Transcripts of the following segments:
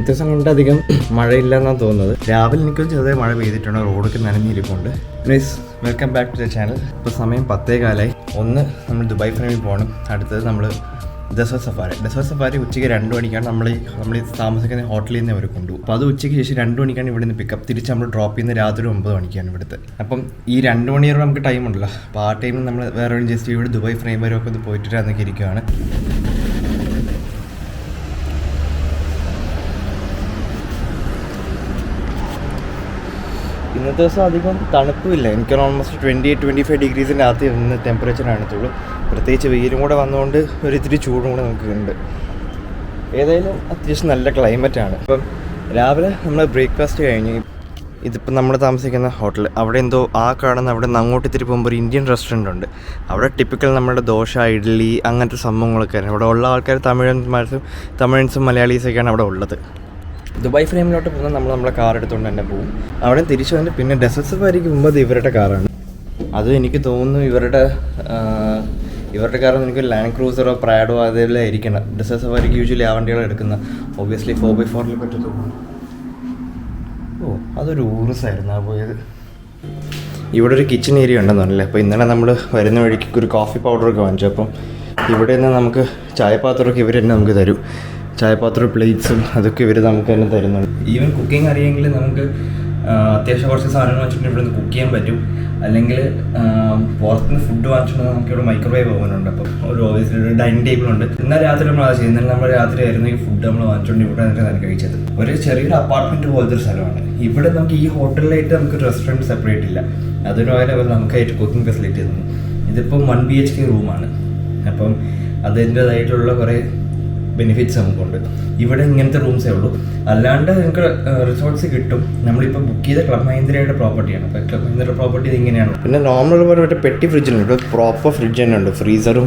ഇന്നത്തെ ദിവസം കൊണ്ട് അധികം മഴയില്ലെന്നാണ് തോന്നുന്നത്. രാവിലെ എനിക്കൊരു ചെറുതായി മഴ പെയ്തിട്ടുണ്ട്, റോഡൊക്കെ നനഞ്ഞിരിപ്പുണ്ട്. Please welcome back to the channel. ഇപ്പോൾ സമയം 10:15. ഒന്ന് നമ്മൾ ദുബായ് ഫ്രെയിമിൽ പോകണം, അടുത്തത് നമ്മൾ ഡെസേർട്ട് സഫാരി ഉച്ചയ്ക്ക് 2 മണിക്കാണ് നമ്മൾ താമസിക്കുന്ന ഹോട്ടലിൽ നിന്ന് അവർ കൊണ്ടുപോകും. അപ്പോൾ അത് ഉച്ചയ്ക്ക് ശേഷം 2 മണിക്കാണ് ഇവിടെ നിന്ന് പിക്കപ്പ്. തിരിച്ച് നമ്മൾ ഡ്രോപ്പ് ചെയ്യുന്ന രാത്രി 9 മണിക്കാണ് ഇവിടുത്തെ. അപ്പം ഈ 2 മണിവരെ നമുക്ക് ടൈം ഉണ്ടല്ലോ. അപ്പോൾ ആ ടൈമിൽ നമ്മൾ വേറെ ജസ്റ്റ് ഇവിടെ ദുബായ് ഫ്രെയിം വരെ ഒക്കെ ഒന്ന് പോയിട്ട് വരാമെന്നൊക്കെ ഇരിക്കുകയാണ്. ഇന്നത്തെ ദിവസം അധികം തണുപ്പില്ല. എനിക്ക് ഓൾമോസ്റ്റ് 28-25 ഡിഗ്രീസിൻ്റെ അകത്ത് ഇന്ന് ടെമ്പറേച്ചർ കാണത്തുള്ളൂ. പ്രത്യേകിച്ച് വെയിലും കൂടെ വന്നുകൊണ്ട് ഒരു ഇത്തിരി ചൂടും കൂടെ നമുക്ക് ഉണ്ട്. ഏതായാലും അത്യാവശ്യം നല്ല ക്ലൈമറ്റാണ്. ഇപ്പം രാവിലെ നമ്മൾ ബ്രേക്ക്ഫാസ്റ്റ് കഴിഞ്ഞ് ഇതിപ്പോൾ നമ്മൾ താമസിക്കുന്ന ഹോട്ടൽ അവിടെ എന്തോ ആ കാണുന്ന അവിടെ നിന്ന് അങ്ങോട്ട് ഇത്തിരി പോകുമ്പോൾ ഒരു ഇന്ത്യൻ റെസ്റ്റോറൻ്റ് ഉണ്ട്. അവിടെ ടിപ്പിക്കൽ നമ്മുടെ ദോശ, ഇഡ്ഡലി അങ്ങനത്തെ സംഭവങ്ങളൊക്കെയാണ്. ഇവിടെ ഉള്ള ആൾക്കാർ തമിഴൻസും മലയാളീസൊക്കെയാണ് അവിടെ ഉള്ളത്. ദുബായ് ഫ്രെയിമിലോട്ട് പോകുന്നത് നമ്മളെ കാർ എടുത്തുകൊണ്ട് തന്നെ പോകും. അവിടെ തിരിച്ചു വന്നിട്ട് പിന്നെ ഡെസേർട്ട് സഫാരിക്ക് മുമ്പ് ഇവരുടെ കാറാണ്. അത് എനിക്ക് തോന്നുന്നു ഇവരുടെ കാർ എനിക്ക് ലാൻഡ് ക്രൂസറോ പ്രാഡോ അതെല്ലാം ഇരിക്കണം. ഡെസേർട്ട് സഫാരിക്ക് യൂഷ്വലി ആ വണ്ടികൾ എടുക്കുന്ന ഒബ്വിയസ്ലി 4x4 പറ്റത്തുള്ളൂ. അതൊരു ഊർസായിരുന്നു ആ പോയത്. ഇവിടെ ഒരു കിച്ചൺ ഏരിയ ഉണ്ടെന്ന് പറഞ്ഞില്ലേ. അപ്പോൾ ഇന്നലെ നമ്മൾ വരുന്ന വഴിക്ക് ഒരു കോഫി പൗഡറൊക്കെ വാങ്ങിച്ചു. അപ്പം ഇവിടെ നിന്ന് നമുക്ക് ചായപാത്രമൊക്കെ ഇവർ തന്നെ നമുക്ക് തരും. ചായപാത്രം, പ്ലേറ്റ്സും അതൊക്കെ ഇവർ നമുക്ക് തന്നെ തരുന്നുണ്ട്. ഈവൻ കുക്കിംഗ് അറിയെങ്കിൽ നമുക്ക് അത്യാവശ്യം കുറച്ച് സാധനങ്ങൾ വെച്ചിട്ട് ഇവിടെ നിന്ന് കുക്ക് ചെയ്യാൻ പറ്റും. അല്ലെങ്കിൽ പുറത്തുനിന്ന് ഫുഡ് വാങ്ങിച്ചിട്ടുണ്ടെങ്കിൽ നമുക്ക് ഇവിടെ മൈക്രോവേവ് ഓവനുണ്ട്. അപ്പം ഒരു ഓബിയസ്ലി ഒരു ഡൈനിങ് ടേബിളുണ്ട്. എന്നാൽ രാത്രി നമ്മൾ അത് ചെയ്യുന്നത് നമ്മൾ രാത്രി ആയിരുന്നു ഈ ഫുഡ് നമ്മൾ വാങ്ങിച്ചുകൊണ്ട് ഇവിടെ നിന്നിട്ടാണ് കഴിച്ചത്. ഒരു ചെറിയൊരു അപ്പാർട്ട്മെൻറ്റ് പോലത്തെ ഒരു സ്ഥലമാണ്. ഇവിടെ നമുക്ക് ഈ ഹോട്ടലിലായിട്ട് നമുക്ക് റെസ്റ്റോറൻറ്റ് സെപ്പറേറ്റ് ഇല്ല. അതിന് പകരം നമുക്കായിട്ട് കുക്കിംഗ് ഫെസിലിറ്റി തന്നു. ഇതിപ്പം 1 BHK റൂമാണ്. അപ്പം അതിൻ്റേതായിട്ടുള്ള കുറേ ബെനിഫിറ്റ്സ് നമുക്കുണ്ട്. ഇവിടെ ഇങ്ങനത്തെ റൂംസേ ഉള്ളൂ. അല്ലാണ്ട് നിങ്ങൾക്ക് റിസോർട്ട്സ് കിട്ടും. നമ്മളിപ്പോൾ ബുക്ക് ചെയ്ത ക്ലബ് മഹീന്ദ്രയുടെ പ്രോപ്പർട്ടിയാണ്. അപ്പോൾ ക്ലബ് മഹീന്ദ്ര പ്രോപ്പർട്ടി ഇങ്ങനെയാണ്. പിന്നെ നോർമൽ പോലെ മറ്റേ പെട്ടി ഫ്രിഡ്ജിലുണ്ട്. ഇവിടെ പ്രോപ്പർ ഫ്രിഡ്ജ് തന്നെ ഉണ്ട്. ഫ്രീസറും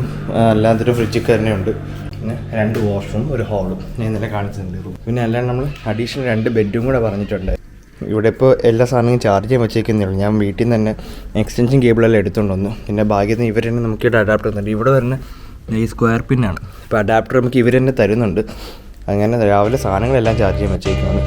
അല്ലാത്തൊരു ഫ്രിഡ്ജൊക്കെ തന്നെ ഉണ്ട്. പിന്നെ 2 വാഷ്റൂം, ഒരു ഹാളും ഞാൻ ഇന്നലെ കാണിച്ചിട്ടുണ്ട് റൂം. പിന്നെ അല്ലാണ്ട് നമ്മൾ അഡീഷണൽ 2 ബെഡും കൂടെ പറഞ്ഞിട്ടുണ്ട്. ഇവിടെ ഇപ്പോൾ എല്ലാ സാധനങ്ങളും ചാർജ് ചെയ്യാൻ വെച്ചേക്കുന്നേ ഉള്ളൂ. ഞാൻ വീട്ടിൽ നിന്ന് തന്നെ എക്സ്റ്റൻഷൻ കേബിളെല്ലാം എടുത്തുകൊണ്ട് വന്നു. പിന്നെ ഭാഗ്യത്തിന് ഇവർ തന്നെ നമുക്ക് ഇവിടെ അഡാപ്റ്റർ തന്നിട്ട് ഇവിടെ വരുന്ന ഈ സ്ക്വയർ പിന്നാണ്. ഇപ്പോൾ അഡാപ്റ്റർ നമുക്ക് ഇവർ തന്നെ തരുന്നുണ്ട്. അങ്ങനെ രാവിലെ സാധനങ്ങളെല്ലാം ചാർജ് ചെയ്യാൻ വെച്ചേക്കാണ്.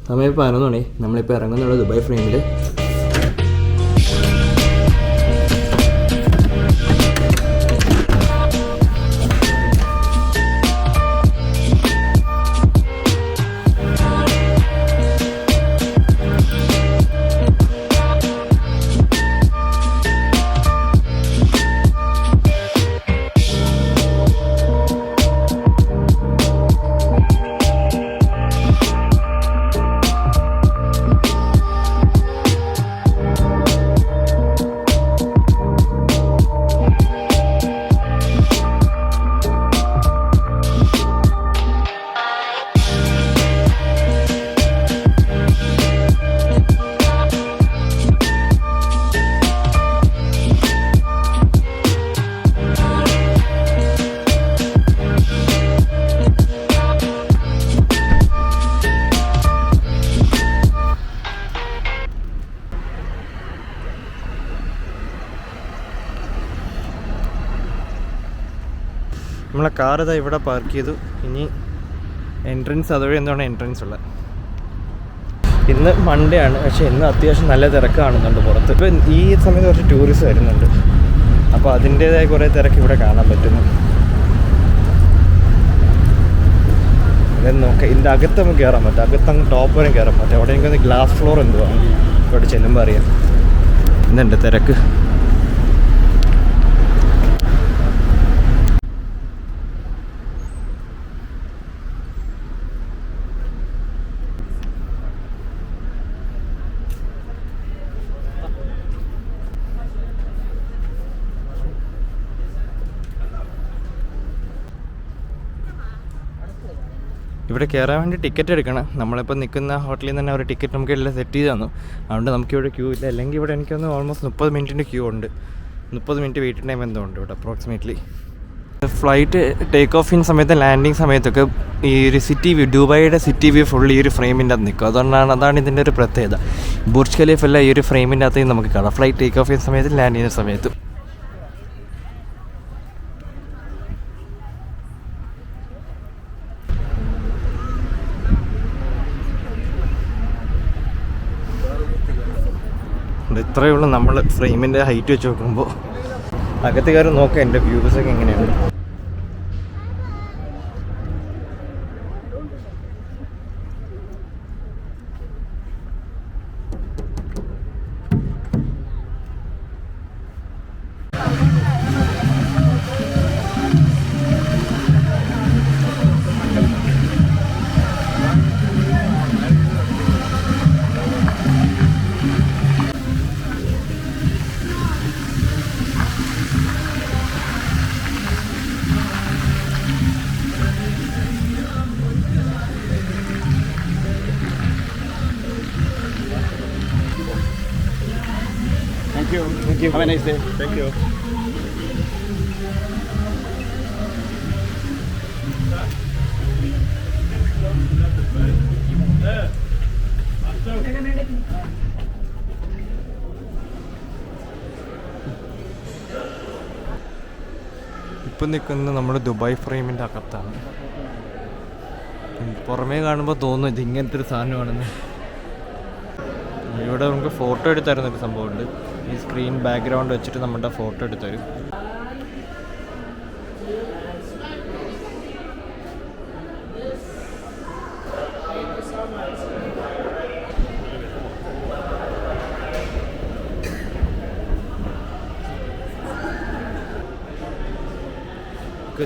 സമയം 11 മണി. നമ്മളിപ്പോൾ ഇറങ്ങുന്നുള്ളൂ ദുബായ് ഫ്രെയിമിൽ. നമ്മളെ കാർ ഇതാ ഇവിടെ പാർക്ക് ചെയ്തു. ഇനി എൻട്രൻസ് അതുവഴി എന്താണ് എൻട്രൻസ് ഉള്ളത്. ഇന്ന് മൺഡേ ആണ്, പക്ഷേ ഇന്ന് അത്യാവശ്യം നല്ല തിരക്ക് കാണുന്നുണ്ട് പുറത്ത്. ഇപ്പം ഈ സമയത്ത് കുറച്ച് ടൂറിസ്റ്റ് വരുന്നുണ്ട്. അപ്പോൾ അതിൻ്റേതായ കുറേ തിരക്ക് ഇവിടെ കാണാൻ പറ്റുന്നു. അതെന്ന് നോക്കാം. ഇതിൻ്റെ അകത്ത് നമുക്ക് കയറാൻ പറ്റും. അകത്തങ്ങ് ടോപ്പ് വരെ കയറാൻ പറ്റും. അവിടെ എനിക്കൊന്ന് ഗ്ലാസ് ഫ്ലോർ എന്തുവാണ് ഇവിടെ ചെല്ലുമ്പോൾ അറിയാം. ഇന്നുണ്ട് തിരക്ക്. ഇവിടെ കയറാൻ വേണ്ടി ടിക്കറ്റ് എടുക്കണം. നമ്മളിപ്പോൾ നിൽക്കുന്ന ഹോട്ടലിൽ നിന്ന് തന്നെ ഒരു ടിക്കറ്റ് നമുക്ക് എല്ലാം സെറ്റ് ചെയ്ത് തന്നു. അതുകൊണ്ട് നമുക്കിവിടെ ക്യൂ ഇല്ല. അല്ലെങ്കിൽ ഇവിടെ എനിക്കൊന്ന് ഓൾമോസ്റ്റ് 30 മിനിറ്റിൻ്റെ ക്യൂ ഉണ്ട്. 30 മിനിറ്റ് വെയിറ്റിംഗ് ടൈം എന്തോ ഉണ്ട് ഇവിടെ അപ്രോക്സിമേറ്റ്ലി. ഫ്ലൈറ്റ് ടേക്ക് ഓഫ് ചെയ്യുന്ന സമയത്ത് ലാൻഡിങ് സമയത്തൊക്കെ ഈ ഒരു സിറ്റി വ്യൂ, ദുബായിയുടെ സിറ്റി വ്യൂ ഫുൾ ഈ ഒരു ഫ്രെയിമിൻ്റെ അകത്ത് നിൽക്കും. അതാണ് ഇതിൻ്റെ ഒരു പ്രത്യേകത. ബുർജ് ഖലീഫ എല്ലാം ഈ ഒരു ഫ്രെയിമിൻ്റെ അകത്ത് നമുക്ക് കാണാം, ഫ്ലൈറ്റ് ടേക്ക് ഓഫ് ചെയ്യുന്ന സമയത്ത് ലാൻഡ് ചെയ്യുന്ന സമയത്ത്. ഇത്രയേ ഉള്ളൂ നമ്മൾ ഫ്രെയിമിൻ്റെ ഹൈറ്റ് വെച്ച് നോക്കുമ്പോൾ. അകത്ത് കയറി നോക്കാം എൻ്റെ വ്യൂസൊക്കെ എങ്ങനെയാണ്. Thank you. Have a nice day. Thank you. ഇപ്പം നിൽക്കുന്നത് നമ്മൾ ദുബായ് ഫ്രെയിമിൻ്റെ അകത്താണ്. പുറമേ കാണുമ്പോൾ തോന്നും ഇത് ഇങ്ങനത്തെ ഒരു സാധനമാണെന്ന്. ഇവിടെ നമുക്ക് ഫോട്ടോ എടുത്തരുന്നൊരു സംഭവമുണ്ട്. ഈ സ്ക്രീൻ ബാക്ക്ഗ്രൗണ്ട് വെച്ചിട്ട് നമ്മുടെ ഫോട്ടോ എടുത്തരും.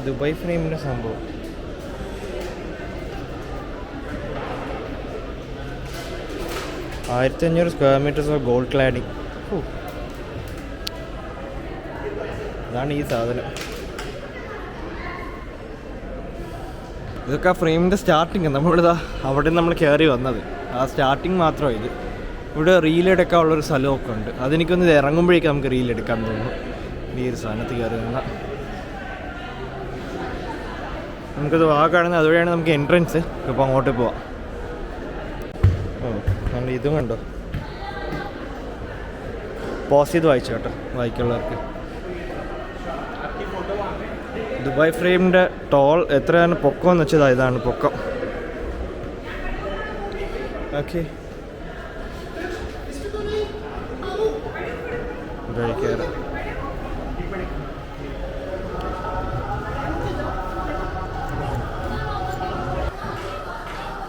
ദുബായ് ഫ്രെയിമിൻ്റെ സംഭവം. $1500 square metres of gold cladding. ഇതാണ് ഈ സാധനം. ഇതൊക്കെ ആ ഫ്രെയിമിൻ്റെ സ്റ്റാർട്ടിങ്. നമ്മളിതാ അവിടെ നമ്മൾ കയറി വന്നത് ആ സ്റ്റാർട്ടിങ് മാത്രമാണ് ഇത്. ഇവിടെ റീലെടുക്കാനുള്ളൊരു സ്ഥലമൊക്കെ ഉണ്ട്. അതെനിക്കൊന്ന് ഇറങ്ങുമ്പോഴേക്കും നമുക്ക് റീലെടുക്കാൻ തോന്നുന്നു. ഈ ഒരു സാധനത്ത് കയറി നിന്നാൽ നമുക്കത് ആ കാണുന്നത് അതുവഴിയാണ് നമുക്ക് എൻട്രൻസ്. ഇപ്പോൾ അങ്ങോട്ട് പോവാം. നമ്മൾ ഇതും കണ്ടോ, പോസ് ചെയ്ത് വായിച്ചു കേട്ടോ വായിക്കുള്ളവർക്ക്. ദുബായ് ഫ്രെയിമിൻ്റെ ടോൾ എത്രയാണ് പൊക്കം എന്ന് വെച്ചതാ, ഇതാണ് പൊക്കം. ഓക്കെ, കയറാം.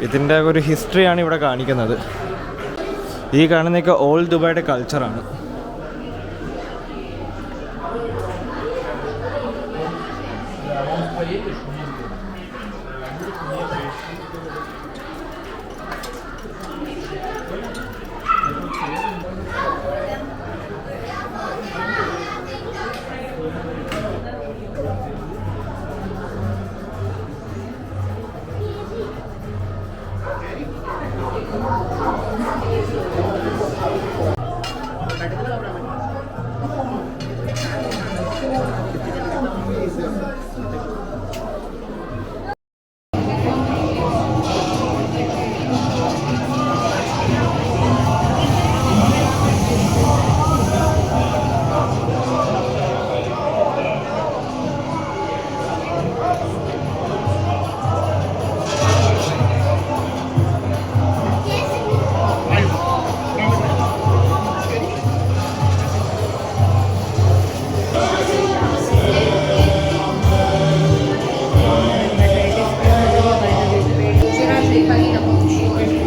ഇതിൻ്റെ ഒരു ഹിസ്റ്ററിയാണ് ഇവിടെ കാണിക്കുന്നത്. ഈ കാണുന്നതൊക്കെ ഓൾഡ് ദുബായിയുടെ കൾച്ചറാണ്.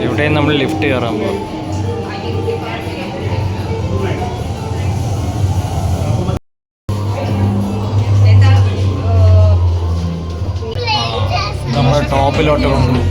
ഇവിടെ നമ്മൾ ലിഫ്റ്റ് കയറാൻ പോകും. നമ്മൾ ടോപ്പിലോട്ട് കൊണ്ടുപോകും.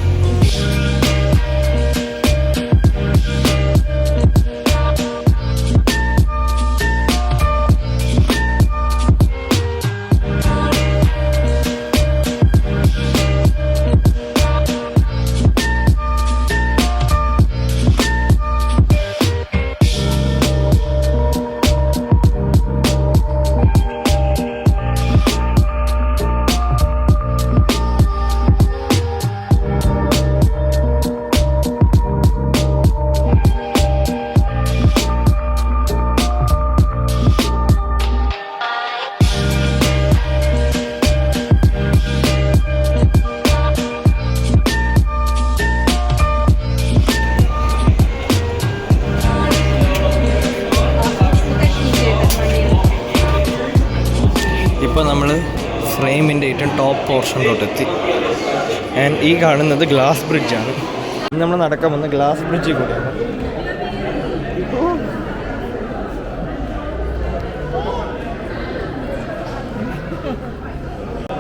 ഫ്രെയിമിൻ്റെ ഏറ്റവും ടോപ്പ് പോർഷനിലോട്ടെത്തി. ആൻഡ് ഈ കാണുന്നത് ഗ്ലാസ് ബ്രിഡ്ജാണ്. നമ്മൾ നടക്കാൻ വന്ന ഗ്ലാസ് ബ്രിഡ്ജിൽ കൂടെയാണ്.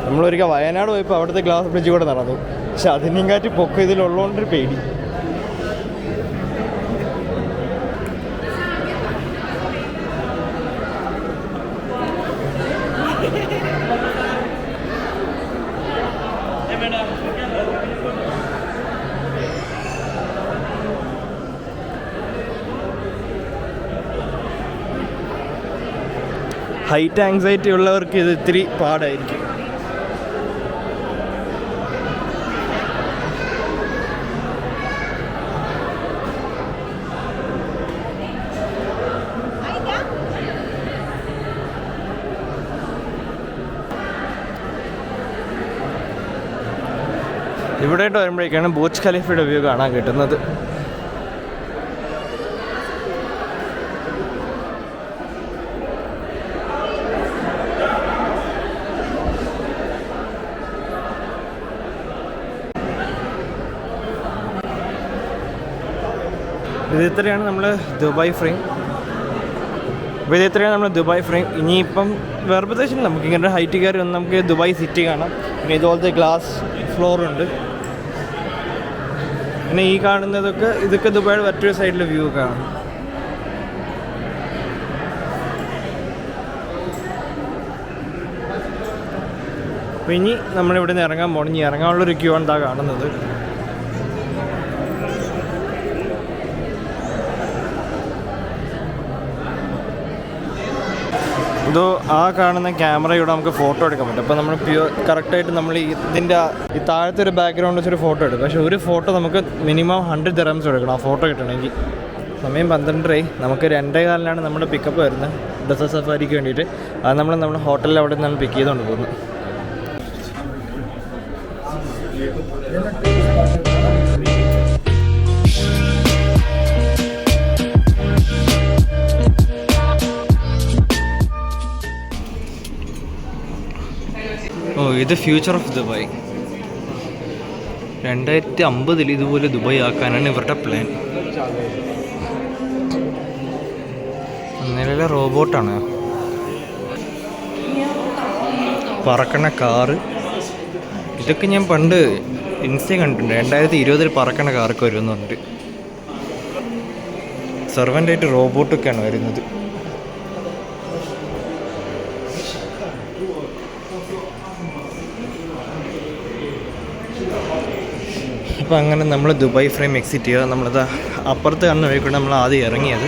നമ്മളൊരിക്കൽ വയനാട് പോയപ്പോൾ അവിടുത്തെ ഗ്ലാസ് ബ്രിഡ്ജ് കൂടെ നടന്നു. പക്ഷെ അതിനെയും കാറ്റി പൊക്കം ഇതിലുള്ളതുകൊണ്ടൊരു പേടി. ഹൈറ്റ് ആങ്സൈറ്റി ഉള്ളവർക്ക് ഇത് ഇത്തിരി പാടായിരിക്കും. ഇവിടെയായിട്ട് വരുമ്പോഴേക്കാണ് ബുർജ് ഖലീഫയുടെ വ്യൂ കാണാൻ കിട്ടുന്നത്. ഇത് ഇത്രയാണ് നമ്മൾ ദുബായ് ഫ്രെയിം. അപ്പോൾ ഇത് ഇത്രയാണ് നമ്മൾ ദുബായ് ഫ്രെയിം. ഇനിയിപ്പം വേറെ പ്രദേശം നമുക്ക് ഇങ്ങനെ ഹൈറ്റ് കയറി വന്ന് നമുക്ക് ദുബായ് സിറ്റി കാണാം. പിന്നെ ഇതുപോലത്തെ ഗ്ലാസ് ഫ്ലോറുണ്ട്. പിന്നെ ഈ ഇതൊക്കെ ദുബായുടെ മറ്റൊരു സൈഡിലെ വ്യൂ കാണാം. അപ്പോൾ ഇനി നമ്മളിവിടെ നിന്ന് ഇറങ്ങാൻ പോകണം. ഇനി ഇറങ്ങാനുള്ളൊരു ക്യൂ ആണ് ഇതാ കാണുന്നത്. ഇതോ ആ കാണുന്ന ക്യാമറയുടെ നമുക്ക് ഫോട്ടോ എടുക്കാൻ പറ്റും. അപ്പോൾ നമ്മൾ കറക്റ്റായിട്ട് നമ്മൾ ഈ താഴത്തെ ഒരു ബാക്ക്ഗ്രൗണ്ട് വെച്ചൊരു ഫോട്ടോ എടുക്കും. പക്ഷേ ഒരു ഫോട്ടോ നമുക്ക് മിനിമം 100 ദിർഹംസ് എടുക്കണം ആ ഫോട്ടോ കിട്ടണമെങ്കിൽ. സമയം 12:30. നമുക്ക് 2:15 നമ്മുടെ പിക്കപ്പ് വരുന്നത് ഡെസേർട്ട് സഫാരിക്ക് വേണ്ടിയിട്ട്. അത് നമ്മൾ ഹോട്ടലിൽ അവിടെ നിന്നാണ് പിക്ക് ചെയ്തുകൊണ്ട് പോകുന്നത്. ഇത് ഫ്യൂച്ചർ ഓഫ് ദുബായ്. 2050 ഇതുപോലെ ദുബായ് ആക്കാനാണ് ഇവരുടെ പ്ലാൻ. നിലവിലെ റോബോട്ടാണ്. പറക്കണ കാറ്. ഇതൊക്കെ ഞാൻ പണ്ട് ഇൻസ്റ്റ കണ്ടിട്ടുണ്ട്. 2020 പറക്കണ കാറൊക്കെ വരുമെന്ന് പറഞ്ഞിട്ട്. സെർവൻ്റായിട്ട് റോബോട്ടൊക്കെയാണ് വരുന്നത്. അപ്പോൾ അങ്ങനെ നമ്മൾ ദുബായ് ഫ്രെയിം എക്സിറ്റ് ചെയ്യുക. നമ്മളത് അപ്പുറത്ത് കാണുന്ന വഴിക്കൂടെ നമ്മൾ ആദ്യം ഇറങ്ങിയത്.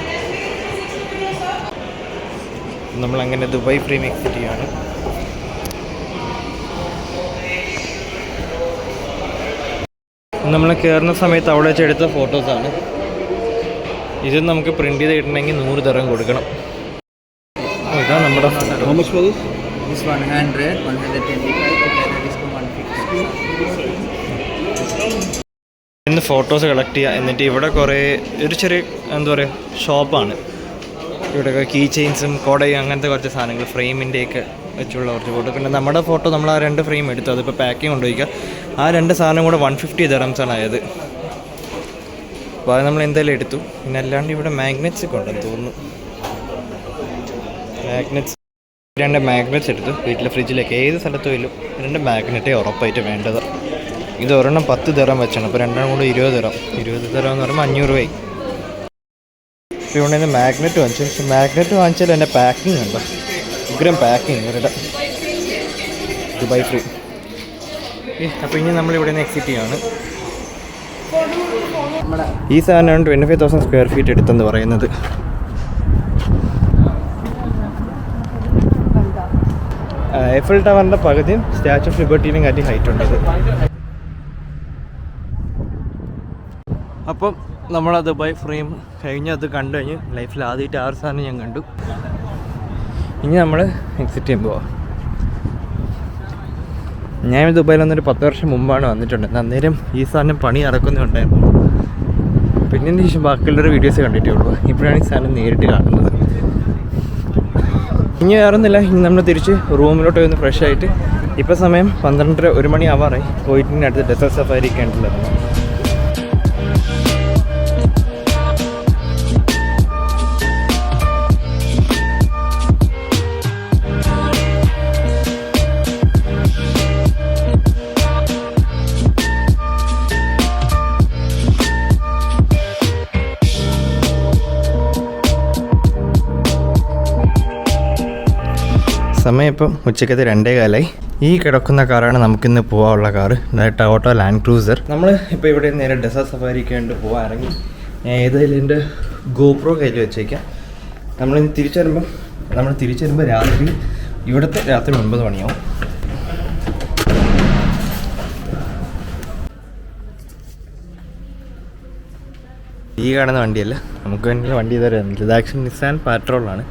നമ്മളങ്ങനെ ദുബായ് ഫ്രെയിം എക്സിറ്റ് ചെയ്യുകയാണ്. നമ്മൾ കയറുന്ന സമയത്ത് അവിടെ വെച്ച് എടുത്ത ഫോട്ടോസാണ്. ഇത് നമുക്ക് പ്രിൻ്റ് ചെയ്ത് കിട്ടണമെങ്കിൽ 100 ദിർഹം കൊടുക്കണം. ഇതാണ് നമ്മുടെ ഫോട്ടോ. This 100, 125, together discount 150. ഇന്ന് ഫോട്ടോസ് കളക്ട് ചെയ്യുക. എന്നിട്ട് ഇവിടെ കുറേ ഒരു ചെറിയ എന്താ പറയുക ഷോപ്പാണ്. ഇവിടെയൊക്കെ കീ ചെയിൻസും കോടയും അങ്ങനത്തെ കുറച്ച് സാധനങ്ങൾ ഫ്രെയിമിൻ്റെയൊക്കെ വെച്ചുള്ള കുറച്ച് ഫോട്ടോ. പിന്നെ നമ്മുടെ ഫോട്ടോ നമ്മൾ ആ 2 ഫ്രെയിം എടുത്തു. അതിപ്പോൾ പാക്കിങ് കൊണ്ടുപോയിക്കുക. ആ 2 സാധനം കൂടെ 150 ദിർഹംസാണ് ആയത്. അപ്പോൾ അത് നമ്മൾ എന്തായാലും എടുത്തു. പിന്നെ അല്ലാണ്ട് ഇവിടെ മാഗ്നറ്റ്സ് ഒക്കെ ഉണ്ടെന്ന് തോന്നുന്നു. 2 മാഗ്നറ്റ്സ് എടുത്തു. വീട്ടിലെ ഫ്രിഡ്ജിലേക്ക് ഏത് സ്ഥലത്ത് പോയാലും 2 മാഗ്നറ്റേ ഉറപ്പായിട്ട് വേണ്ടത്. ഇത് ഒരെണ്ണം 10 ദിർഹം വെച്ചാണ്. അപ്പോൾ 2 കൂടെ 20 ദിർഹം. 20 ദിർഹം എന്ന് പറയുമ്പോൾ 500 രൂപയായി. ഇപ്പോൾ ഇവിടെ നിന്ന് മാഗ്നറ്റ് വാങ്ങിച്ചു. പക്ഷേ മാഗ്നറ്റ് വാങ്ങിച്ചാൽ എൻ്റെ പാക്കിങ് ഉണ്ടോ ഉഗ്രം പാക്കിങ് ഇവരുടെ ദുബായ് ഫ്രീ. അപ്പോൾ ഇനി നമ്മളിവിടെ നിന്ന് എക്സിറ്റ് ചെയ്യാണ്. ഈ സാധനമാണ് 25,000 സ്ക്വയർ ഫീറ്റ് എടുത്തെന്ന് പറയുന്നത്. എഫിൽ ടവറിൻ്റെ പകുതിയും സ്റ്റാച്യു ഓഫ് ലിബർട്ടീനും കാട്ടി ഹൈറ്റ് ഉണ്ട്. അപ്പം നമ്മൾ ദുബായ് ഫ്രെയിം അത് കണ്ടു കഴിഞ്ഞ് ലൈഫിൽ ആദ്യമായിട്ട് 6 സാധനം ഞാൻ കണ്ടു. ഇനി നമ്മൾ എക്സിറ്റ് ചെയ്യാൻ പോവാം. ഞാൻ ദുബായിൽ വന്നൊരു 10 വർഷം മുമ്പാണ് വന്നിട്ടുണ്ട്. അന്നേരം ഈ സാധനം പണി നടക്കുന്നുണ്ടായിരുന്നു. പിന്നെ ശേഷം ബാക്കിയുള്ളവരുടെ വീഡിയോസ് കണ്ടിട്ടേ ഉള്ളൂ. ഇപ്പോഴാണ് ഈ സാധനം നേരിട്ട് കാണുന്നത്. ഇനി വേറൊന്നുമില്ല, ഇനി നമ്മൾ തിരിച്ച് റൂമിലോട്ട് വന്ന് ഫ്രഷ് ആയിട്ട് ഇപ്പോൾ സമയം 12:30 1 മണി ആവാറായി. പോയിട്ട് അടുത്ത് ഡെസേർട്ട് സഫാരി കണ്ടിട്ടുള്ളത്. സമയം ഇപ്പം ഉച്ചക്കത്തെ 2:15. ഈ കിടക്കുന്ന കാറാണ് നമുക്കിന്ന് പോകാനുള്ള കാറ്, ടൊയോട്ട ലാൻഡ് ക്രൂസർ. നമ്മൾ ഇപ്പോൾ ഇവിടെ നേരെ ഡെസേർട്ട് സഫാരിക്ക് വേണ്ടി പോകാൻ ഇറങ്ങി. ഞാൻ ഏതായാലും എൻ്റെ ഗോപ്രോ കയ്യിൽ വെച്ചേക്കാം. നമ്മൾ തിരിച്ചു വരുമ്പോൾ രാത്രി 9 മണിയാവും. ഈ കാണുന്ന വണ്ടിയല്ല, നമുക്ക് വേണ്ടി വണ്ടി ഇതുവരെ ഇത് ആക്ച്വലി നിസാൻ പാട്രോളാണ്.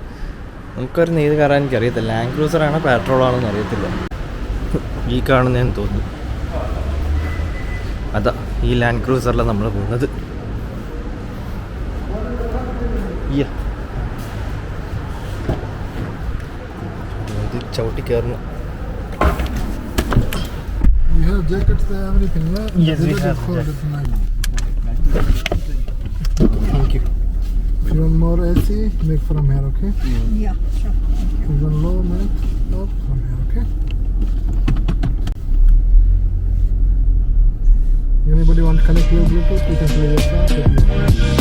നമുക്കറിയുന്ന ഏത് കാറാണ് എനിക്കറിയത്തില്ല, ലാൻഡ് ക്രൂസറാണോ പാട്രോളാണോ എന്ന് അറിയത്തില്ല. ഈ കാണുന്നതെന്ന് തോന്നുന്നു, അതാ ഈ ലാൻഡ് ക്രൂസറിലാണ് നമ്മൾ പോകുന്നത്. ഇത് ചവിട്ടി കയറുന്നു. You have jackets there, everything, yeah? Yes, we have jackets. Thank you. If you want more AC, make from here, okay? Yeah, sure. If you want low, make up from here, okay? Anybody want to connect your Bluetooth? You can play your song with Bluetooth.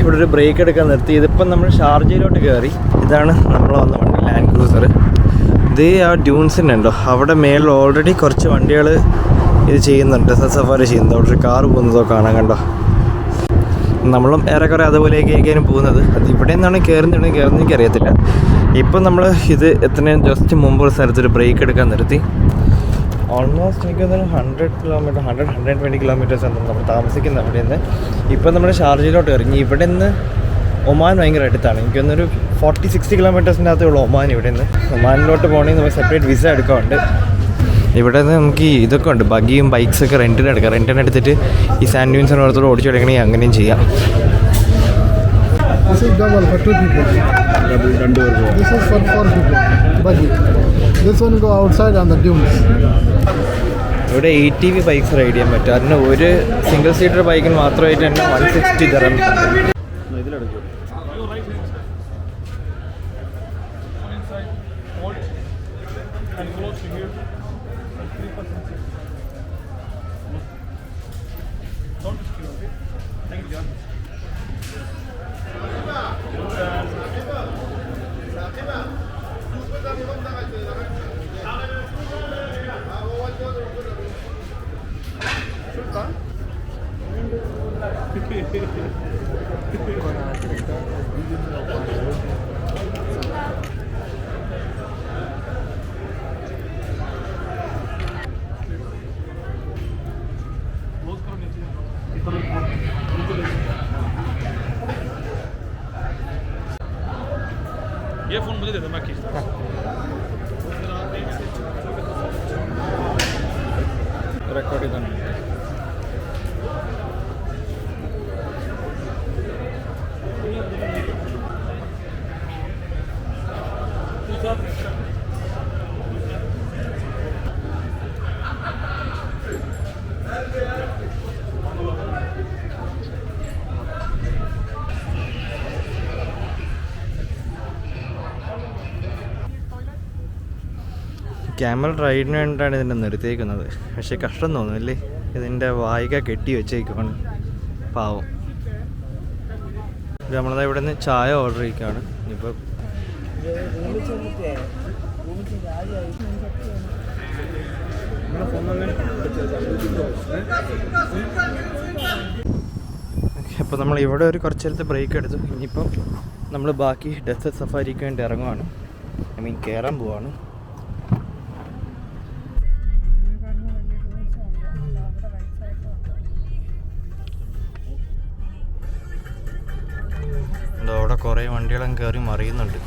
ഇവിടെ ഒരു break എടുക്കാൻ നിർത്തി. ഇതിപ്പം നമ്മൾ ഷാർജയിലോട്ട് കയറി. ഇതാണ് നമ്മൾ വന്ന വണ്ടി, ലാൻഡ് ക്രൂസർ. ഇത് ആ ഡ്യൂൺസിൻ്റെ ഉണ്ടോ അവിടെ മേളിൽ ഓൾറെഡി കുറച്ച് വണ്ടികൾ ഇത് ചെയ്യുന്നുണ്ട്, ഡെസേർട്ട് സഫാരി ചെയ്യുന്നുണ്ട്. അവിടെ ഒരു കാർ പോകുന്നതോ കാണാൻ കണ്ടോ. നമ്മളും ഏറെക്കുറെ അതുപോലെയൊക്കെ ആയിരിക്കും പോകുന്നത്. അത് ഇവിടെ നിന്നാണ് കയറുന്നത് എനിക്കറിയത്തില്ല. ഇപ്പം നമ്മൾ ഇത് എത്രയും ജസ്റ്റ് മുമ്പ് ഒരു സ്ഥലത്തൊരു ബ്രേക്ക് എടുക്കാൻ നിർത്തി. ഓൾമോസ്റ്റ് എനിക്ക് തോന്നുന്നു 120 കിലോമീറ്റേഴ്സ് ആണ് നമ്മൾ താമസിക്കുന്നത് അവിടെ നിന്ന്. ഇപ്പം നമ്മൾ ഷാർജയിലോട്ട് ഇറങ്ങി. ഇവിടെ നിന്ന് ഒമാൻ ഭയങ്കര അടുത്താണ്. എനിക്കൊന്നൊരു 40-60 കിലോമീറ്റേഴ്സിൻ്റെ അകത്തുള്ള ഒമാൻ. ഇവിടെ നിന്ന് ഒമാനിലോട്ട് പോകണമെങ്കിൽ നമുക്ക് സെപ്പറേറ്റ് വിസ എടുക്കാറുണ്ട്. ഇവിടെ നിന്ന് നമുക്ക് ഇതൊക്കെ ഉണ്ട്, ബഗ്ഗിയും ബൈക്സൊക്കെ റെൻറ്റിനെടുക്കാം. റെൻറ്റിനെടുത്തിട്ട് ഈ സാൻഡ് ഡ്യൂൺസിന് ഓരത്തോട് ഓടിച്ചെടുക്കണമെങ്കിൽ അങ്ങനെയും ചെയ്യാം. This is double for 2 people. This is for 4 people. Buggy. This one go outside on the dunes. ഇവിടെ ATV ബൈക്സ് റൈഡ് ചെയ്യാൻ പറ്റും. അതിന് ഒരു സിംഗിൾ സീറ്റർ ബൈക്കിന് മാത്രമായിട്ട് തന്നെ 160 ദിർഹം. ये फोन मुझे दे दो, मैं खींचता हूँ। रिकॉर्ड इधर ക്യാമൽ റൈഡിന് വേണ്ടിയിട്ടാണ് ഇതിൻ്റെ നിർത്തിയേക്കുന്നത്. പക്ഷേ കഷ്ടം തോന്നും അല്ലേ, ഇതിൻ്റെ വായിക കെട്ടി വെച്ചേക്കുവാണ് പാവം. നമ്മളത് ഇവിടെ നിന്ന് ചായ ഓർഡർ ചെയ്യിക്കുകയാണ്. ഇപ്പം അപ്പോൾ നമ്മൾ ഇവിടെ ഒരു കുറച്ച് നേരത്തെ ബ്രേക്ക് എടുത്തു. ഇനിയിപ്പം നമ്മൾ ബാക്കി ഡെസേർട്ട് സഫാരിക്ക് വേണ്ടി ഇറങ്ങുവാണ്. ഐ മീൻ കയറാൻ പോവാണ്. അവിടെ കുറേ വണ്ടികളും കയറി മറിയുന്നുണ്ട്.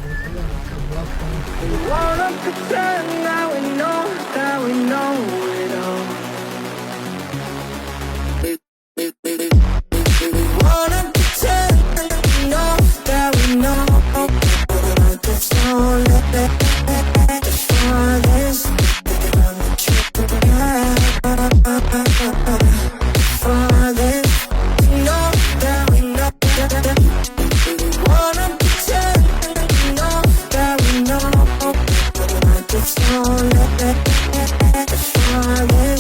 Let's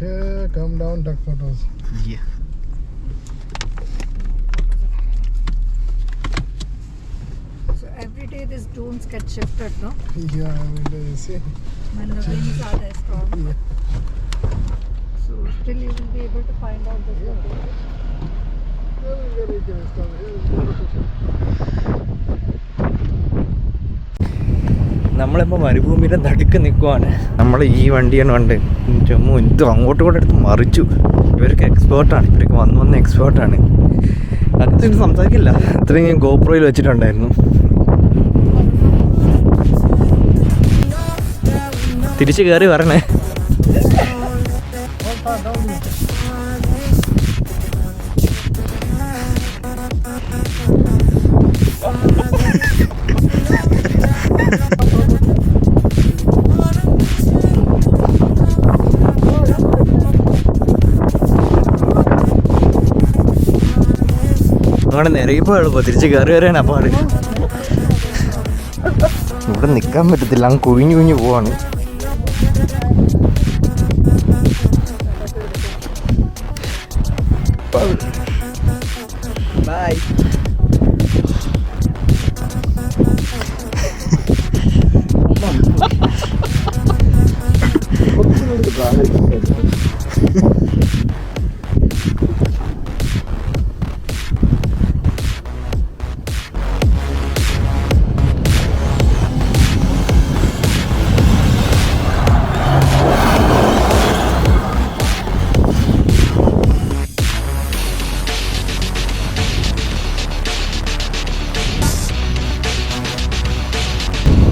Okay, come down, take photos. Yeah. So every day these dunes get shifted, no? Yeah, I mean, you see. When the winds are there strong. Yeah. So still you will be able to find out this location. നമ്മളിപ്പോൾ മരുഭൂമിയുടെ നടുക്ക് നിൽക്കുവാണ്. നമ്മൾ ഈ വണ്ടിയാണ് കണ്ട് ചുമ്മാ എന്തും അങ്ങോട്ടും കൂടെ എടുത്ത് മറിച്ചു. ഇവർക്ക് എക്സ്പേർട്ടാണ്, ഇവരൊക്കെ വന്ന് എക്സ്പേർട്ടാണ്. അത്രയും സംസാരിക്കില്ല, അത്രയും ഞാൻ ഗോപ്രോയിൽ വെച്ചിട്ടുണ്ടായിരുന്നു. തിരിച്ച് കയറി വരണേ. അങ്ങനെ നിരയിപ്പോൾ എളുപ്പം, തിരിച്ച് കയറി വരാൻ അപ്പാട്. ഇവിടെ നിൽക്കാൻ പറ്റത്തില്ല, അങ്ങ് കുഴിഞ്ഞു കുഴിഞ്ഞു പോവാണ്. ബൈ.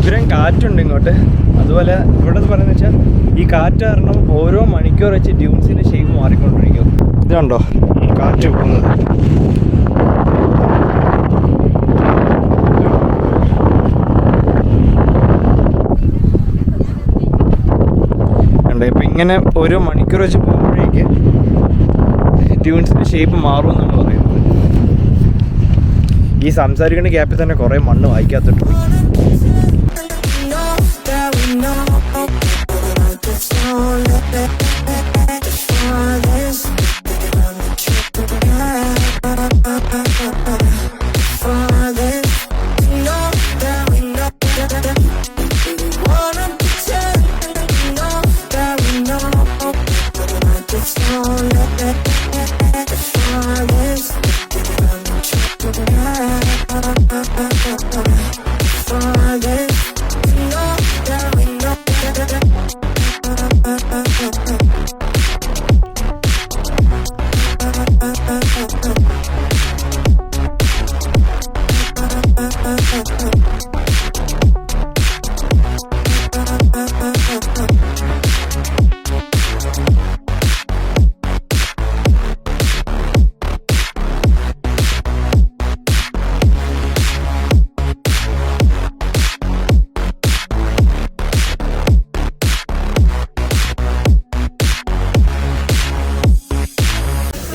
ഇത്രയും കാറ്റുണ്ട് ഇങ്ങോട്ട്. അതുപോലെ ഇവിടെ പറയുന്നത് വെച്ചാൽ ഈ കാറ്റ് കാരണം ഓരോ മണിക്കൂർ വെച്ച് ഡ്യൂൺസിൻ്റെ ഷേപ്പ് മാറിക്കൊണ്ടിരിക്കും. ഇത് കണ്ടോ കാറ്റ് പോകുന്നത്. കണ്ടോ ഇപ്പം ഇങ്ങനെ ഓരോ മണിക്കൂർ വെച്ച് പോകുമ്പോഴേക്ക് ഡ്യൂൺസിൻ്റെ ഷേപ്പ് മാറുമെന്നാണ് പറയുന്നത്. ഈ സംസാരിക്കുന്ന ഗ്യാപ്പിൽ തന്നെ കുറേ മണ്ണ് വായിക്കാത്തിട്ടു.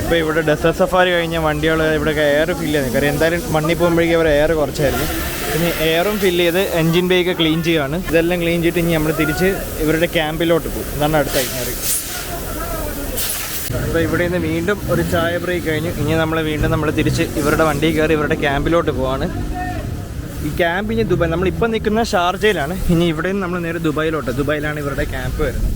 ഇപ്പോൾ ഇവിടെ ഡെസേർട്ട് സഫാരി കഴിഞ്ഞ വണ്ടികൾ ഇവിടെ എയർ ഫില്ല് ചെയ്യുന്നത്. കാര്യം എന്തായാലും മണ്ണിൽ പോകുമ്പോഴേക്കും അവർ എയർ കുറച്ചായിരുന്നു. ഇനി എയറും ഫില്ല് ചെയ്ത് എൻജിൻ ബേയൊക്കെ ക്ലീൻ ചെയ്യുകയാണ്. ഇതെല്ലാം ക്ലീൻ ചെയ്തിട്ട് ഇനി നമ്മൾ തിരിച്ച് ഇവരുടെ ക്യാമ്പിലോട്ട് പോകും. ഇതാണ് അടുത്ത ഐറ്റിനറി. അപ്പോൾ ഇവിടെ നിന്ന് വീണ്ടും ഒരു ചായ ബ്രേക്ക് കഴിഞ്ഞു. ഇനി നമ്മൾ തിരിച്ച് ഇവരുടെ വണ്ടിയിൽ കയറി ഇവരുടെ ക്യാമ്പിലോട്ട് പോവാണ്. ഈ ക്യാമ്പ് ഇനി ദുബായ്, നമ്മളിപ്പോൾ നിൽക്കുന്ന ഷാർജയിലാണ്. ഇനി ഇവിടെ നിന്ന് നമ്മൾ നേരെ ദുബായിലാണ് ഇവരുടെ ക്യാമ്പ് വരുന്നത്.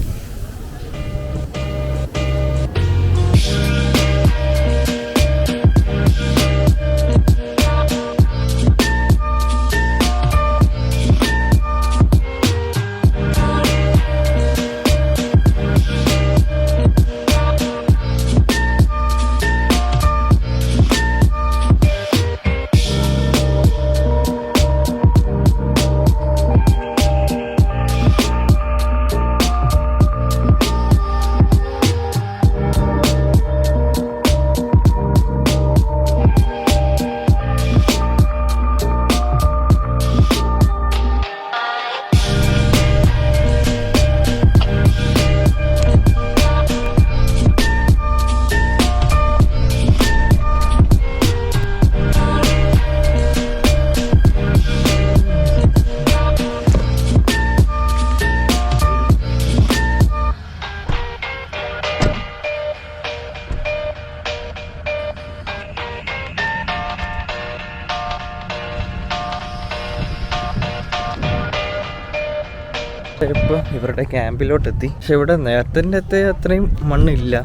ഇവരുടെ ക്യാമ്പിലോട്ടെത്തി. പക്ഷെ ഇവിടെ നേരത്തെ അത്രയും മണ്ണില്ല,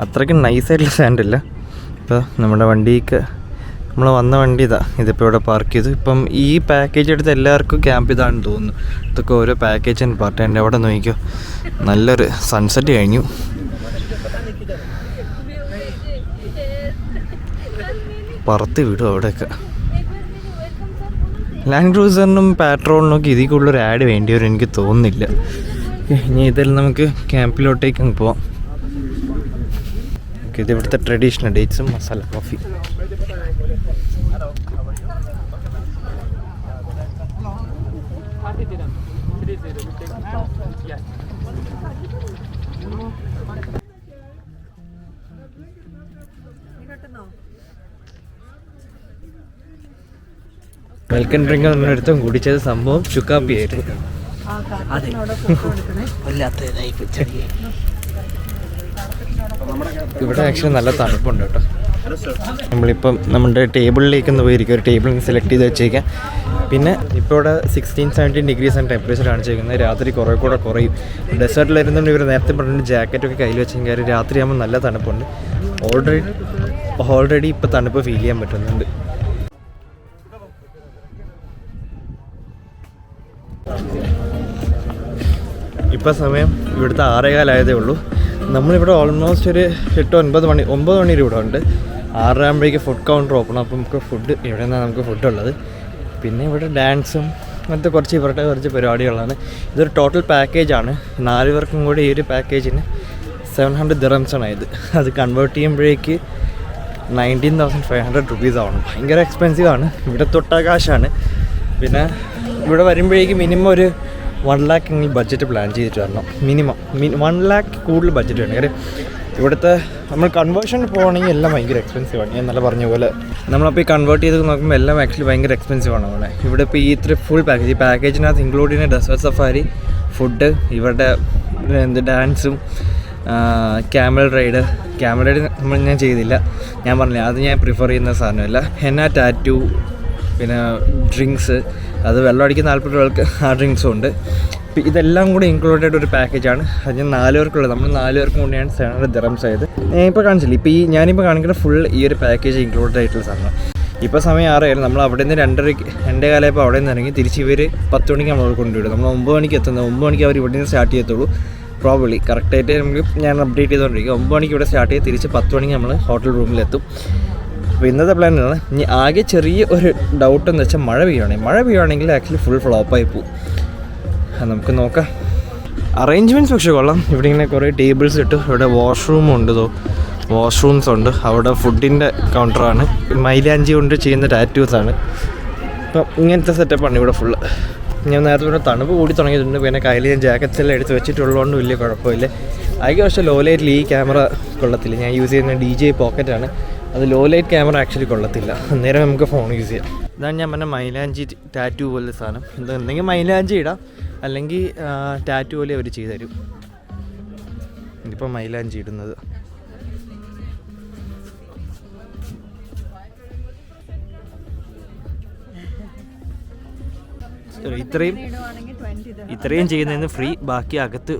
അത്രയ്ക്ക് നൈസായിട്ടുള്ള സാൻഡില്ല. ഇപ്പോൾ നമ്മുടെ വണ്ടിക്ക് നമ്മൾ വന്ന വണ്ടി ഇതിപ്പോൾ ഇവിടെ പാർക്ക് ചെയ്തു. ഇപ്പം ഈ പാക്കേജ് എടുത്ത് എല്ലാവർക്കും ക്യാമ്പ് ഇതാണെന്ന് തോന്നുന്നു. ഇതൊക്കെ ഓരോ പാക്കേജിന് പാർട്ട്. എൻ്റെ അവിടെ നോക്കിക്കോ, നല്ലൊരു സൺസെറ്റ് കഴിഞ്ഞു. പറത്ത് വിടും അവിടെയൊക്കെ. ലാൻഡ് ക്രൂസറിനും പാട്രോളിനും ഒക്കെ ഇതിൽ കൂടുതലൊരു ആഡ് വേണ്ടി വരും എനിക്ക് തോന്നുന്നില്ല. ഇനി ഇതെല്ലാം നമുക്ക് ക്യാമ്പിലോട്ടേക്ക് അങ്ങ് പോവാം. ഇത് ഇവിടുത്തെ ട്രഡീഷണൽ ഡേറ്റ്സും മസാല കോഫി. വെൽക്കം ഡ്രിങ്ക് നമ്മളെടുത്തും കുടിച്ചത് സംഭവം ചുക്കാപ്പി ആയിരുന്നു. ഇവിടെ ആക്ച്വലി നല്ല തണുപ്പുണ്ട് കേട്ടോ. നമ്മളിപ്പം നമ്മുടെ ടേബിളിലേക്കൊന്ന് പോയിരിക്കും. ഒരു ടേബിൾ സെലക്ട് ചെയ്ത് വെച്ചേക്കാം. പിന്നെ ഇപ്പോൾ ഇവിടെ 16-17 ഡിഗ്രീസ് ആണ് ടെമ്പറേച്ചർ കാണിച്ചേക്കുന്നത്. രാത്രി കുറേ കൂടെ കുറയും. ഡെസേർട്ടിലായിരുന്നുകൊണ്ട് ഇവർ നേരത്തെ പറഞ്ഞിട്ട് ജാക്കറ്റൊക്കെ കയ്യിൽ വെച്ചെങ്കിൽ കാര്യം രാത്രിയാകുമ്പോൾ നല്ല തണുപ്പുണ്ട്. ഓൾറെഡി ഇപ്പോൾ തണുപ്പ് ഫീൽ ചെയ്യാൻ പറ്റുന്നുണ്ട്. ഇപ്പോൾ സമയം ഇവിടുത്തെ 6:15 ഉള്ളൂ. നമ്മളിവിടെ ഓൾമോസ്റ്റ് ഒരു 8-9 മണി ഇവിടെ ഉണ്ട്. 6 ആകുമ്പോഴേക്ക് ഫുഡ് കൗണ്ടർ ഓപ്പൺ. അപ്പോൾ നമുക്ക് ഫുഡ് ഇവിടെ നിന്നാണ് നമുക്ക് ഫുഡ് ഉള്ളത്. പിന്നെ ഇവിടെ ഡാൻസും അങ്ങനത്തെ ഇവരുടെ കുറച്ച് പരിപാടികളാണ്. ഇതൊരു ടോട്ടൽ പാക്കേജാണ്. 4 പേർക്കും കൂടി ഈ ഒരു പാക്കേജിന് 700 dirhams ആയത്. അത് കൺവേർട്ട് ചെയ്യുമ്പോഴേക്ക് 19,500 rupees ആവണം. ഭയങ്കര എക്സ്പെൻസീവ് ആണ്. ഇവിടെ തൊട്ടാകാശാണ്. പിന്നെ ഇവിടെ വരുമ്പോഴേക്ക് മിനിമം ഒരു 1 lakh എങ്കിൽ ബഡ്ജറ്റ് പ്ലാൻ ചെയ്തിട്ട് വരണം. മിനിമം 1 lakh കൂടുതൽ ബഡ്ജറ്റ് വേണം. കാര്യം ഇവിടുത്തെ നമ്മൾ കൺവേർഷൻ പോകുകയാണെങ്കിൽ എല്ലാം ഭയങ്കര എക്സ്പെൻസീവാണ്. ഞാൻ നല്ല പറഞ്ഞ പോലെ നമ്മളപ്പോൾ ഈ കൺവേർട്ട് ചെയ്ത് നോക്കുമ്പോൾ എല്ലാം ആക്ച്വലി ഭയങ്കര എക്സ്പെൻസീവാണ് അവിടെ. ഇവിടെ ഇപ്പോൾ ഈ ഫുൾ പാക്കേജ്, ഈ പാക്കേജിനകത്ത് ഇൻക്ലൂഡ് ചെയ്യുന്ന ഡെസേർട്ട് സഫാരി, ഫുഡ്, ഇവരുടെ ഡാൻസും, ക്യാമൽ റൈഡ് ഞാൻ ചെയ്തില്ല. ഞാൻ പറഞ്ഞില്ല, അത് ഞാൻ പ്രിഫർ ചെയ്യുന്ന സാധനമല്ല. ഹെന്ന ടാറ്റു, പിന്നെ ഡ്രിങ്ക്സ്, അത് വെള്ളം അടിക്കുന്ന 40 രൂപക്ക് ആ ഡ്രിങ്ക്സും ഉണ്ട്. ഇതെല്ലാം കൂടി ഇൻക്ലൂഡഡ് ഒരു പാക്കേജാണ്. അത് ഞാൻ 4 പേർക്കുള്ളത്. നമ്മൾ 4 പേർക്കും കൂടിയാണ് 700 dirhams ആയത്. ഞാൻ ഇപ്പോൾ കാണിച്ചില്ല. ഇപ്പോൾ ഞാനിപ്പോൾ കാണിക്കുന്ന ഫുൾ ഈ ഒരു പാക്കേജ് ഇൻക്ലൂഡഡ് ആയിട്ടുള്ള സാധനം. ഇപ്പോൾ സമയം 6 ആയിരുന്നു. നമ്മൾ അവിടെ നിന്ന് 2:30 കാലമായപ്പോൾ അവിടെ നിന്ന് ഇറങ്ങി തിരിച്ച് ഇവർ 10 മണിക്ക് നമ്മൾ കൊണ്ടുവിടും. നമ്മൾ 9 മണിക്ക് എത്തുന്നത്. 9 മണിക്ക് അവർ ഇവിടെ നിന്ന് സ്റ്റാർട്ട് ചെയ്യത്തുള്ളൂ. പ്രോബബ്ലി കറക്റ്റായിട്ട് നമുക്ക് ഞാൻ അപ്ഡേറ്റ് ചെയ്തുകൊണ്ടിരിക്കും. 9 മണിക്ക് ഇവിടെ സ്റ്റാർട്ട് ചെയ്ത് തിരിച്ച് 10 മണിക്ക് നമ്മൾ ഹോട്ടൽ റൂമിലെത്തും. അപ്പോൾ ഇന്നത്തെ പ്ലാനാണ്. ഇനി ആകെ ചെറിയ ഒരു ഡൗട്ട് എന്ന് വെച്ചാൽ മഴ പെയ്യുകയാണെങ്കിൽ ആക്ച്വലി ഫുൾ ഫ്ലോപ്പായി പോകും. നമുക്ക് നോക്കാം. അറേഞ്ച്മെൻറ്റ്സ് പക്ഷേ കൊള്ളാം. ഇവിടെ ഇങ്ങനെ കുറേ ടേബിൾസ് ഇട്ടു. ഇവിടെ വാഷ്റൂംസ് ഉണ്ട്. അവിടെ ഫുഡിൻ്റെ കൗണ്ടറാണ്. മൈലാഞ്ചി കൊണ്ട് ചെയ്യുന്ന ടാറ്റൂസാണ്. അപ്പം ഇങ്ങനത്തെ സെറ്റപ്പാണ് ഇവിടെ ഫുള്ള്. ഞാൻ നേരത്തെ ഇവിടെ തണുപ്പ് കൂടി തുടങ്ങിയിട്ടുണ്ട്. പിന്നെ കയ്യിൽ ഞാൻ ജാക്കറ്റ്സ് എല്ലാം എടുത്ത് വെച്ചിട്ടുള്ളതുകൊണ്ട് വലിയ കുഴപ്പമില്ല. ആകെ പക്ഷേ ലോ ലൈറ്റിൽ ഈ ക്യാമറ കൊള്ളത്തില്ല. ഞാൻ യൂസ് ചെയ്യുന്ന DJI പോക്കറ്റാണ്. അത് ലോ ലൈറ്റ് ക്യാമറ ആക്ച്വലി കൊള്ളത്തില്ല. അന്നേരം നമുക്ക് ഫോൺ യൂസ് ചെയ്യാം. ഇതാണ് ഞാൻ പറഞ്ഞ മൈലാഞ്ചി ടാറ്റു പോലത്തെ സാധനം. എന്തെങ്കിലും മൈലാഞ്ചി ഇടാം, അല്ലെങ്കിൽ ടാറ്റു പോലെ അവർ ചെയ്തു തരും. ഇതിപ്പോൾ മൈലാഞ്ചി ഇടുന്നത്. ഇത്രയും ചെയ്യുന്നതിന് ഫ്രീ, ബാക്കി അകത്ത്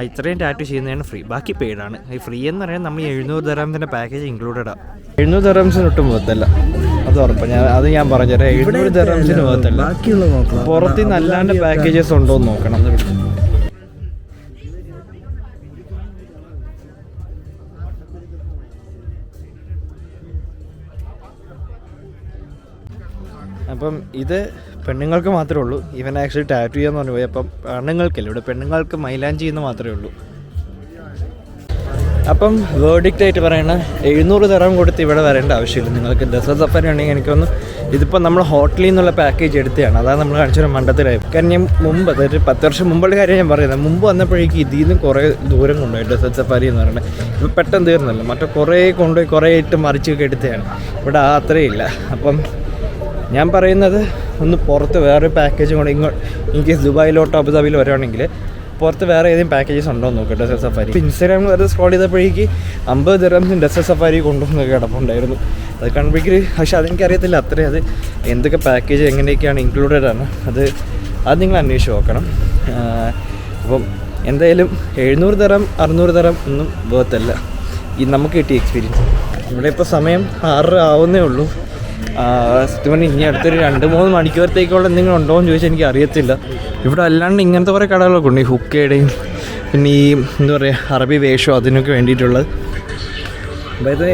ഇത്രയും ടാറ്റു ചെയ്യുന്നതാണ് ഫ്രീ, ബാക്കി പെയ്ഡാണ്. ഈ ഫ്രീ എന്ന് പറയുന്നത് നമ്മൾ 700 dirhamsന്റെ പാക്കേജ് ഇൻക്ലൂഡഡാണ്. 700 dirhamsന് ഒട്ടും പോകത്തല്ല, അത് ഉറപ്പാണ്. ഞാൻ പറഞ്ഞുതരാം. 700 dirhamsന് പോകത്തല്ല. പുറത്തുനിന്ന് അല്ലാണ്ട് പാക്കേജസ് ഉണ്ടോ എന്ന് നോക്കണം. അപ്പം ഇത് പെണ്ണുങ്ങൾക്ക് മാത്രമേ ഉള്ളൂ. ഇവൻ ആക്ച്വലി ടാറ്റു ചെയ്യാന്ന് പറഞ്ഞു പോയി. അപ്പം പെണ്ണുങ്ങൾക്കല്ല, ഇവിടെ പെണ്ണുങ്ങൾക്ക് മൈലാഞ്ചി ചെയ്യുന്ന മാത്രമേ ഉള്ളൂ. അപ്പം വേർഡിക്റ്റ് ആയിട്ട് പറയണ 700 dirham കൊടുത്ത് ഇവിടെ വരേണ്ട ആവശ്യമില്ല. നിങ്ങൾക്ക് ഡെസേർട്ട് സഫാരി ഉണ്ടെങ്കിൽ എനിക്കൊന്ന് ഇതിപ്പോൾ നമ്മൾ ഹോട്ടലിൽ നിന്നുള്ള പാക്കേജ് എടുത്തതാണ്. അതാണ് നമ്മൾ കാണിച്ചൊരു മണ്ടത്തിലായി. കാരണം ഞാൻ മുമ്പ്, അതായത് 10 വർഷം മുമ്പുള്ള കാര്യം ഞാൻ പറയുന്നത്. മുമ്പ് വന്നപ്പോഴേക്കും ഇതിൽ നിന്ന് കുറേ ദൂരം കൊണ്ടുപോയി ഡെസേർട്ട് സഫാരി എന്ന് പറയുന്നത്. ഇപ്പോൾ പെട്ടെന്ന് തീർന്നല്ലോ. മറ്റേ കുറേ കൊണ്ടുപോയി കുറേ ഇട്ട് മറിച്ചൊക്കെ എടുത്തതാണ്. ഇവിടെ അത്രയും ഇല്ല. അപ്പം ഞാൻ പറയുന്നത് ഒന്ന് പുറത്ത് വേറെ പാക്കേജും കൂടെ ഇൻ കേസ് ദുബായിലോട്ടോ അബുദാബിയിലോ വരികയാണെങ്കിൽ പുറത്ത് വേറെ ഏതെങ്കിലും പാക്കേജസ് ഉണ്ടോ എന്ന് നോക്കാം ഡെസേർട്ട് സഫാരി. ഇപ്പോൾ ഇൻസ്റ്റാഗ്രാമിൽ വെറുതെ സ്ക്രോൾ ചെയ്തപ്പോഴേക്ക് 50 dirhamsന് ഡെസേർട്ട് സഫാരി കൊണ്ടുവന്നൊക്കെ കിടപ്പുണ്ടായിരുന്നു. അത് കാണുമ്പോഴേക്ക് പക്ഷേ അതെനിക്കറിയത്തില്ല അത്രയും അത് എന്തൊക്കെ പാക്കേജ് എങ്ങനെയൊക്കെയാണ് ഇൻക്ലൂഡഡ് ആണ്. അത് അത് നിങ്ങൾ അന്വേഷിച്ച് നോക്കണം. അപ്പം എന്തായാലും 700 ദിറം 600 ദിറം ഒന്നും വേർത്തല്ല ഈ നമുക്ക് കിട്ടിയ എക്സ്പീരിയൻസ്. ഇവിടെ ഇപ്പോൾ സമയം 6 ആവുന്നേ ഉള്ളൂ. സത്യം പറഞ്ഞാൽ ഇനി അടുത്തൊരു 2-3 മണിക്കൂറത്തേക്കുള്ള എന്തെങ്കിലും ഉണ്ടോ എന്ന് ചോദിച്ചാൽ എനിക്ക് അറിയത്തില്ല. ഇവിടെ അല്ലാണ്ട് ഇങ്ങനത്തെ കുറേ കടകളൊക്കെ ഉണ്ട്, ഈ ഹുക്കയുടെയും പിന്നെ ഈ എന്താ പറയുക അറബി വേഷം അതിനൊക്കെ വേണ്ടിയിട്ടുള്ളത്. അതായത്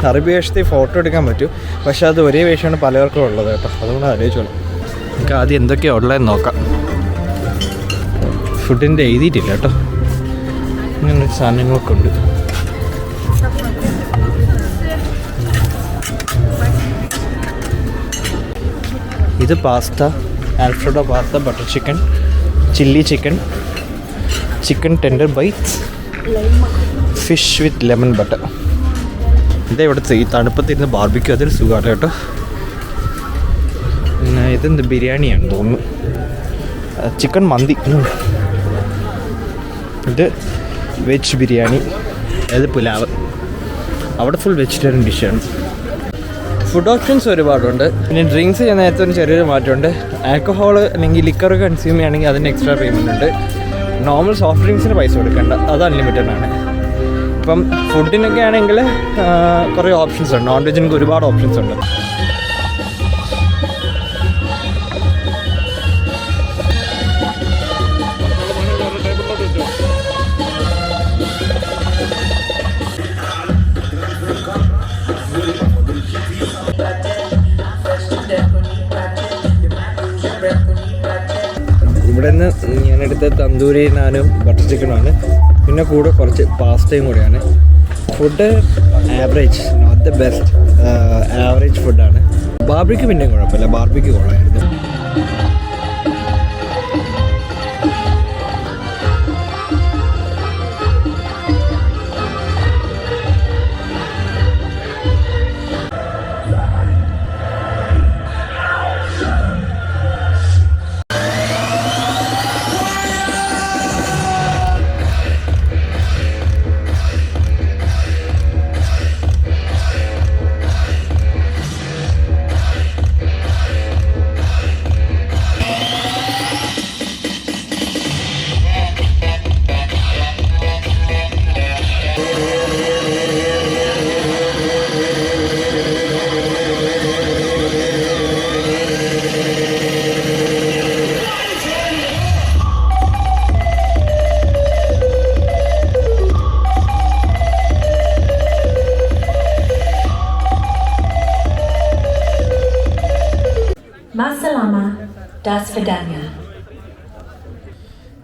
അറബി വേഷത്തിൽ ഫോട്ടോ എടുക്കാൻ പറ്റും, പക്ഷേ അത് ഒരേ വേഷമാണ് പലർക്കും ഉള്ളത് കേട്ടോ. അതുകൊണ്ട് ആലോചിച്ചോളൂ. നമുക്ക് ആദ്യം എന്തൊക്കെയാണ് ഉള്ളതെന്ന് നോക്കാം. ഫുഡിൻ്റെ എഴുതിയിട്ടില്ല കേട്ടോ, ഇങ്ങനെ സാധനങ്ങളൊക്കെ ഉണ്ട്. ഇത് pasta, Alfredo pasta, butter chicken, chilli chicken, chicken tender bites, fish with lemon butter. ഇതാ ഇവിടുത്തെ ഈ തണുപ്പത്തിരുന്ന് ബാർബിക്യൂ അതൊരു സുഖമാണ് കേട്ടോ. പിന്നെ ഇതെന്ത് ബിരിയാണിയാണ് തോന്നുന്നു, ചിക്കൻ മന്തി. ഇത് വെജ് ബിരിയാണി, അതായത് പുലാവ്. അവിടെ ഫുൾ വെജിറ്റേറിയൻ ഡിഷാണ്. ഫുഡ് ഓപ്ഷൻസ് ഒരുപാടുണ്ട്. പിന്നെ ഡ്രിങ്ക്സ് ഞാൻ നേരത്തെ ഒരു ചെറിയൊരു മാറ്റമുണ്ട്. ആൽക്കഹോൾ അല്ലെങ്കിൽ ലിക്കറൊക്കെ കൺസ്യൂം ചെയ്യുകയാണെങ്കിൽ അതിന് എക്സ്ട്രാ പേയ്മെൻ്റ് ഉണ്ട്. നോർമൽ സോഫ്റ്റ് ഡ്രിങ്ക്സിന് പൈസ കൊടുക്കേണ്ട, അത് അൺലിമിറ്റഡ് ആണ്. ഇപ്പം ഫുഡിനൊക്കെ ആണെങ്കിൽ കുറേ ഓപ്ഷൻസ് ഉണ്ട്. നോൺ വെജിനൊക്കെ ഒരുപാട് ഓപ്ഷൻസ് ഉണ്ട്. ഇവിടെ നിന്ന് ഞാനെടുത്ത തന്തൂരി നാനും ബട്ടർ ചിക്കനുമാണ്, പിന്നെ കൂടെ കുറച്ച് പാസ്തയും കൂടെയാണ്. Food average, not the best, average ഫുഡാണ്. ബാർബിക്യൂ പിന്നെയും കുഴപ്പമില്ല, ബാർബിക്യൂ കൊള്ളായിരുന്നു.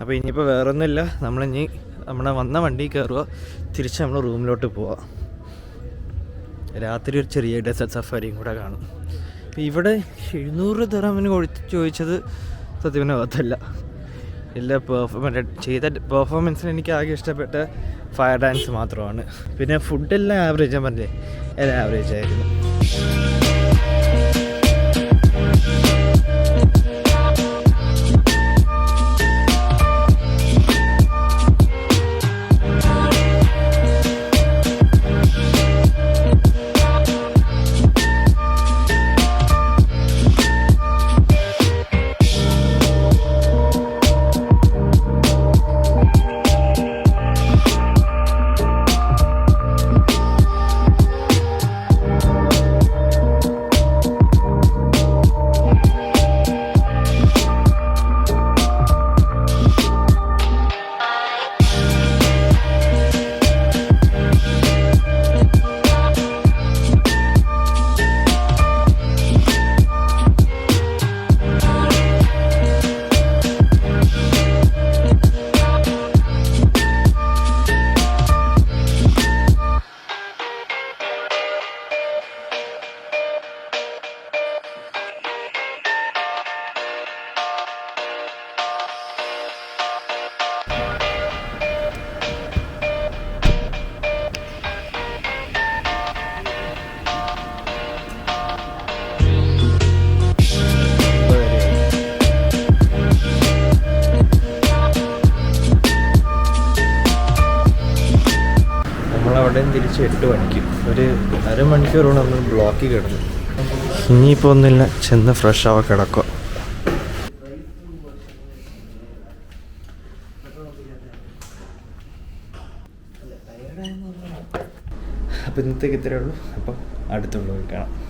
അപ്പോൾ ഇനിയിപ്പോൾ വേറൊന്നുമില്ല, നമ്മളിനി നമ്മുടെ വന്ന വണ്ടി കയറുക, തിരിച്ച് നമ്മൾ റൂമിലോട്ട് പോവാം. രാത്രി ഒരു ചെറിയ ഡെസേർട്ട് സഫാരിയും കൂടെ കാണും. ഇവിടെ 700 ദിറമിന് ചോദിച്ചത് സത്യം അകത്തല്ല. എല്ലാ ചെയ്ത പെർഫോമൻസിന് എനിക്ക് ആകെ ഇഷ്ടപ്പെട്ട ഫയർ ഡാൻസ് മാത്രമാണ്. പിന്നെ ഫുഡെല്ലാം ആവറേജ്, ഞാൻ പറഞ്ഞേ എല്ലാം ആവറേജ് ആയിരുന്നു. അവിടെയും തിരിച്ച് 8 മണിക്ക് ഒരു അരമണിക്കൂറോളം നമ്മൾ ബ്ലോക്കിൽ കിടന്നു. ഇനിയിപ്പോൾ ഒന്നുമില്ല, ചെന്ന് ഫ്രഷ് ആവാൻ കിടക്കുക. അപ്പോൾ ഇന്നത്തേക്ക് ഇത്രയേ ഉള്ളൂ. അപ്പം അടുത്തുള്ളവർ കാണാം.